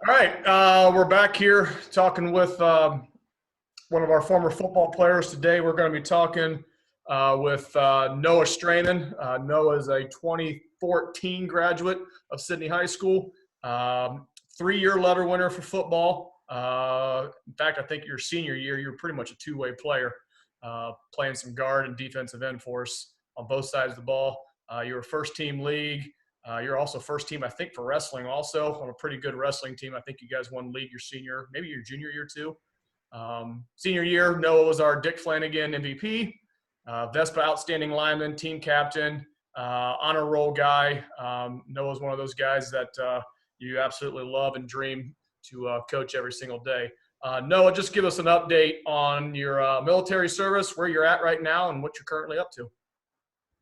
All right, we're back here talking with one of our former football players. Today, we're going to be talking with Noah Straman. Noah is a 2014 graduate of Sydney High School, 3-year letter winner for football. In fact, I think your senior year, you were pretty much a two-way player, playing some guard and defensive end for us on both sides of the ball. You were first team league. You're also first team, I think, for wrestling also on a pretty good wrestling team. I think you guys won league your senior, maybe your junior year too. Senior year, Noah was our Dick Flanagan MVP, Vespa outstanding lineman, team captain, honor roll guy. Noah's one of those guys that you absolutely love and dream to coach every single day. Noah, just give us an update on your military service, where you're at right now, and what you're currently up to.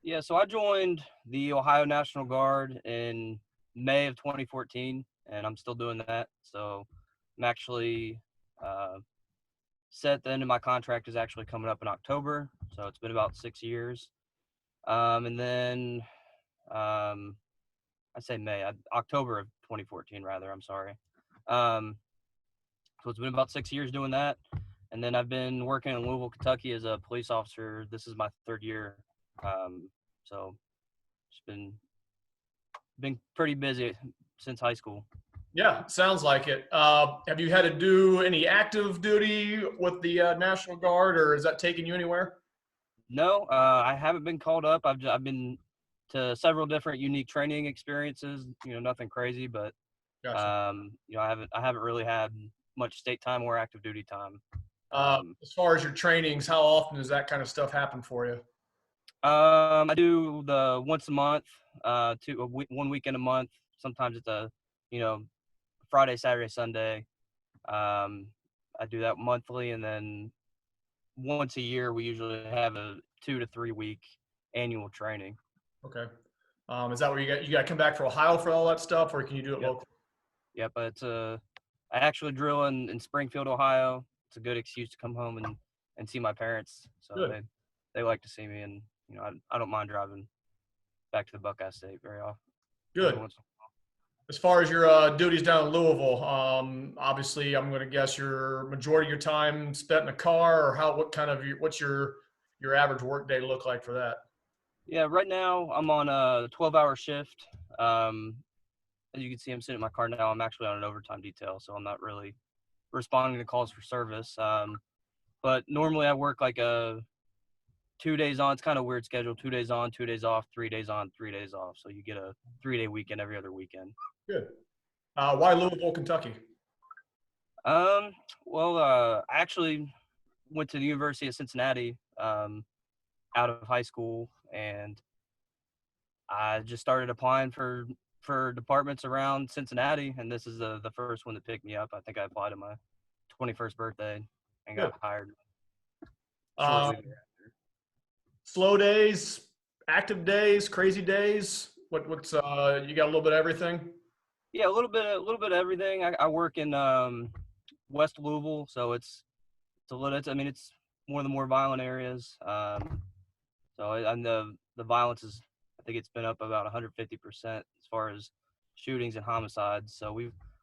Yeah, so I joined the Ohio National Guard in May of 2014, and I'm still doing that. So I'm actually set. The end of my contract is actually coming up in October, so it's been about 6 years. And then I say October of 2014, rather. I'm sorry. So it's been about 6 years doing that, and then I've been working in Louisville, Kentucky as a police officer. This is my third year. So it's been pretty busy since high school. Yeah, sounds like it. Have you had to do any active duty with the National Guard, or is that taking you anywhere? No, I haven't been called up. I've been to several different unique training experiences. Nothing crazy, but Gotcha. I haven't really had much state time or active duty time. As far as your trainings, how often does that kind of stuff happen for you? I do the once a month, 1 weekend a month. Sometimes it's you know, Friday, Saturday, Sunday. I do that monthly, and then once a year we usually have a 2 to 3 week annual training. Okay. Is that where you got to come back for Ohio for all that stuff, or can you do it Yep. locally? Yep. But I actually drill in Springfield, Ohio. It's a good excuse to come home and see my parents. So Good. they like to see me, and I don't mind driving back to the Buckeye State very often. Good. As far as your duties down in Louisville, obviously, I'm going to guess your majority of your time spent in a car, or what's your average work day look like for that? Yeah, right now I'm on a 12-hour shift. As you can see, I'm sitting in my car now. I'm actually on an overtime detail, so I'm not really responding to calls for service. But normally I work like a 2 days on. It's kind of a weird schedule. 2 days on, 2 days off, 3 days on, 3 days off. So you get a 3-day weekend every other weekend. Good. Why Louisville, Kentucky? Well, I actually went to the University of Cincinnati out of high school, and I just started applying for departments around Cincinnati, and this is the first one that picked me up. I think I applied on my 21st birthday and Good. got hired Um, shortly thereafter. Slow days, active days, crazy days. What's you got a little bit of everything? Yeah, a little bit of everything. I work in West Louisville, so it's a little. It's one of the more violent areas. And the violence is, I think it's been up about 150% as far as shootings and homicides. So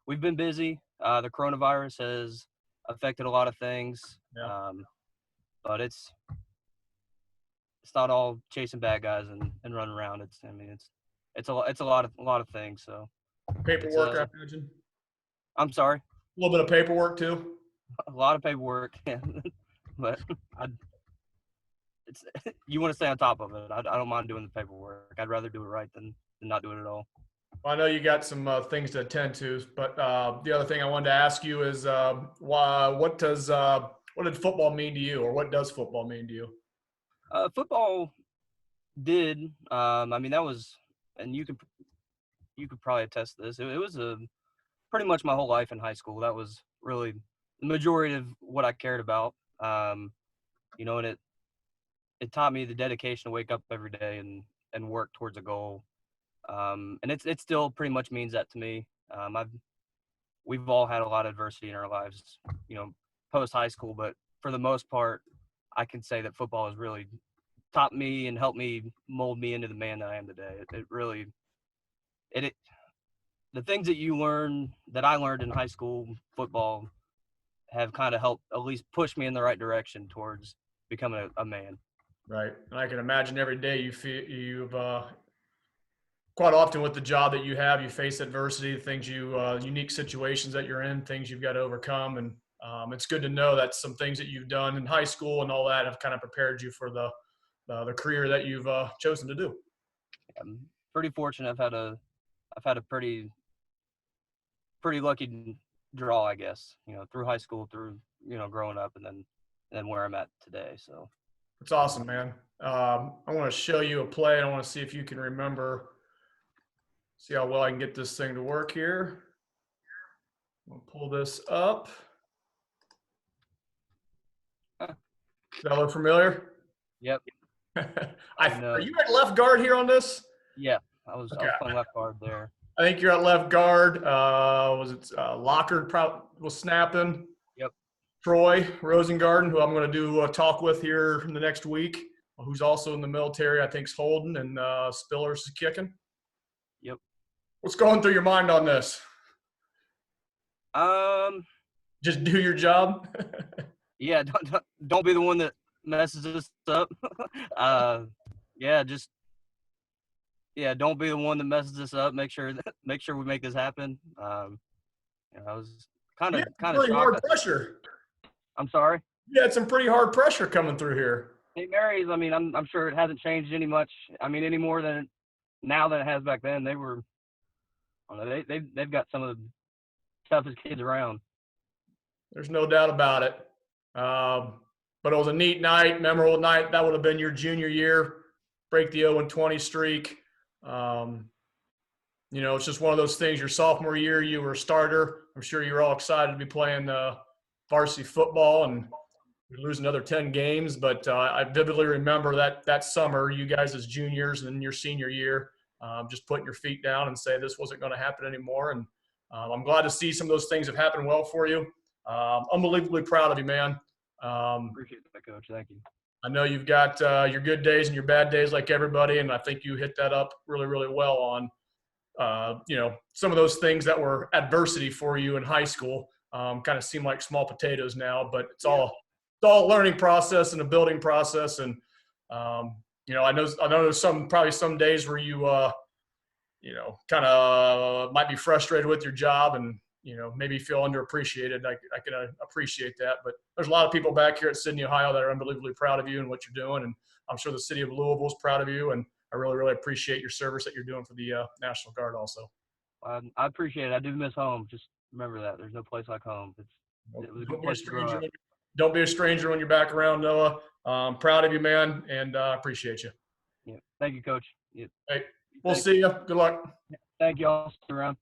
we've been busy. The coronavirus has affected a lot of things, Yeah. but it's not all chasing bad guys and running around. It's a lot of things. So it's Paperwork, I imagine. I'm sorry, A little bit of paperwork too. a lot of paperwork, but I it's you want to stay on top of it. I don't mind doing the paperwork. I'd rather do it right than not do it at all. Well, I know you got some things to attend to, but the other thing I wanted to ask you is what did football mean to you, or what does football mean to you? Football did. That was, and you could probably attest to this. It was pretty much my whole life in high school. That was really the majority of what I cared about. And it taught me the dedication to wake up every day and work towards a goal. And it still pretty much means that to me. We've all had a lot of adversity in our lives, post high school, but for the most part, I can say that football has really taught me and helped me mold me into the man that I am today. It really, it the things that I learned in high school football have kind of helped at least push me in the right direction towards becoming a man. Right. And I can imagine every day you've quite often with the job that you have, you face adversity, things unique situations that you're in, things you've got to overcome. And it's good to know that some things that you've done in high school and all that have kind of prepared you for the career that you've chosen to do. I'm pretty fortunate. I've had a pretty lucky draw, I guess, through high school, through, growing up, and then where I'm at today. So It's awesome, man. I want to show you a play. I want to see if you can remember, see how well I can get this thing to work here. I'll pull this up. Does that look familiar? Yep. Are you at left guard here on this? Yeah, I was playing left guard there. I think you're at left guard. Was it Lockard was snapping? Yep. Troy Rosengarten, who I'm going to do a talk with here in the next week, who's also in the military, I think is holding, and Spillers is kicking. Yep. What's going through your mind on this? Just do your job. Yeah, don't be the one that messes this up. Don't be the one that messes this up. Make sure we make this happen. I was kind of really hard pressure. I'm sorry. You had some pretty hard pressure coming through here. St. Mary's, I mean, I'm sure it hasn't changed any more than now than it has back then. They were, I don't know, they've got some of the toughest kids around. There's no doubt about it. But it was a neat night, memorable night. That would have been your junior year, break the 0-20 streak. It's just one of those things. Your sophomore year, you were a starter. I'm sure you were all excited to be playing varsity football, and we lose another 10 games. But I vividly remember that summer, you guys as juniors and your senior year, just putting your feet down and say this wasn't going to happen anymore. And I'm glad to see some of those things have happened well for you. Unbelievably proud of you, man. Appreciate that, Coach. Thank you. I know you've got your good days and your bad days like everybody, and I think you hit that up really, really well on, some of those things that were adversity for you in high school kind of seem like small potatoes now, but it's all a learning process and a building process. And, I know there's probably some days where you, kind of might be frustrated with your job and, maybe feel underappreciated. I can appreciate that. But there's a lot of people back here at Sydney, Ohio that are unbelievably proud of you and what you're doing. And I'm sure the city of Louisville is proud of you. And I really, really appreciate your service that you're doing for the National Guard also. I appreciate it. I do miss home. Just remember that. There's no place like home. It was a good place to grow up. Don't be a stranger when you're back around, Noah. Proud of you, man, and appreciate you. Yeah. Thank you, Coach. Yeah. Hey, we'll see you. Good luck. Thank you all. Stick around.